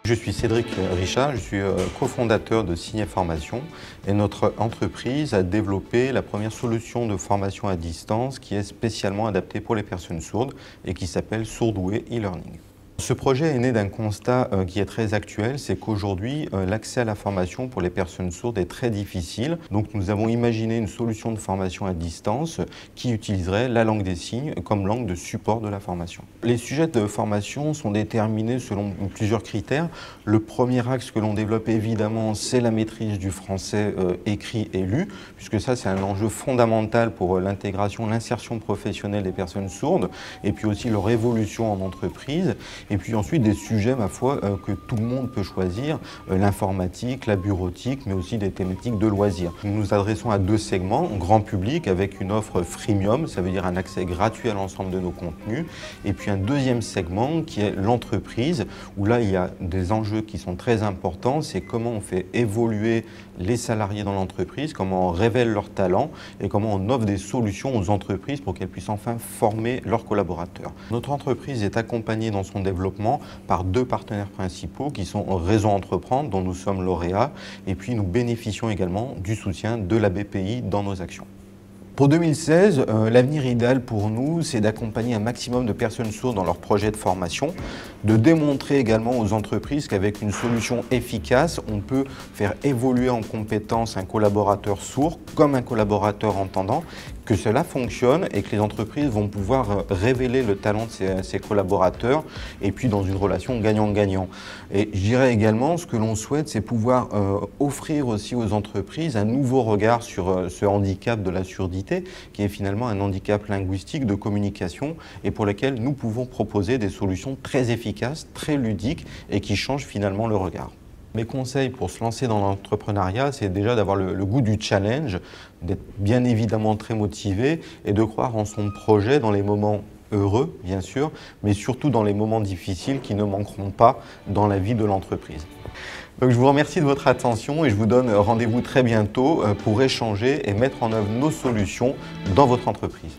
Je suis Cédric Richard, je suis cofondateur de Signet Formation et notre entreprise a développé la première solution de formation à distance qui est spécialement adaptée pour les personnes sourdes et qui s'appelle Sourdoué e-learning. Ce projet est né d'un constat qui est très actuel, c'est qu'aujourd'hui l'accès à la formation pour les personnes sourdes est très difficile. Donc nous avons imaginé une solution de formation à distance qui utiliserait la langue des signes comme langue de support de la formation. Les sujets de formation sont déterminés selon plusieurs critères. Le premier axe que l'on développe évidemment, c'est la maîtrise du français écrit et lu, puisque ça c'est un enjeu fondamental pour l'intégration, l'insertion professionnelle des personnes sourdes et puis aussi leur évolution en entreprise. Et puis ensuite des sujets, ma foi, que tout le monde peut choisir, l'informatique, la bureautique, mais aussi des thématiques de loisirs. Nous nous adressons à deux segments, grand public avec une offre freemium, ça veut dire un accès gratuit à l'ensemble de nos contenus, et puis un deuxième segment qui est l'entreprise, où là il y a des enjeux qui sont très importants, c'est comment on fait évoluer les salariés dans l'entreprise, comment on révèle leurs talents et comment on offre des solutions aux entreprises pour qu'elles puissent enfin former leurs collaborateurs. Notre entreprise est accompagnée dans son développement par deux partenaires principaux qui sont Réseau Entreprendre, dont nous sommes lauréats, et puis nous bénéficions également du soutien de la BPI dans nos actions. Pour 2016, l'avenir idéal pour nous, c'est d'accompagner un maximum de personnes sourdes dans leurs projets de formation, de démontrer également aux entreprises qu'avec une solution efficace, on peut faire évoluer en compétence un collaborateur sourd comme un collaborateur entendant, que cela fonctionne et que les entreprises vont pouvoir révéler le talent de ces collaborateurs et puis dans une relation gagnant-gagnant. Et je dirais également, ce que l'on souhaite, c'est pouvoir offrir aussi aux entreprises un nouveau regard sur ce handicap de la surdité, qui est finalement un handicap linguistique de communication et pour lequel nous pouvons proposer des solutions très efficaces, très ludiques et qui changent finalement le regard. Mes conseils pour se lancer dans l'entrepreneuriat, c'est déjà d'avoir le goût du challenge, d'être bien évidemment très motivé et de croire en son projet dans les moments heureux, bien sûr, mais surtout dans les moments difficiles qui ne manqueront pas dans la vie de l'entreprise. Donc je vous remercie de votre attention et je vous donne rendez-vous très bientôt pour échanger et mettre en œuvre nos solutions dans votre entreprise.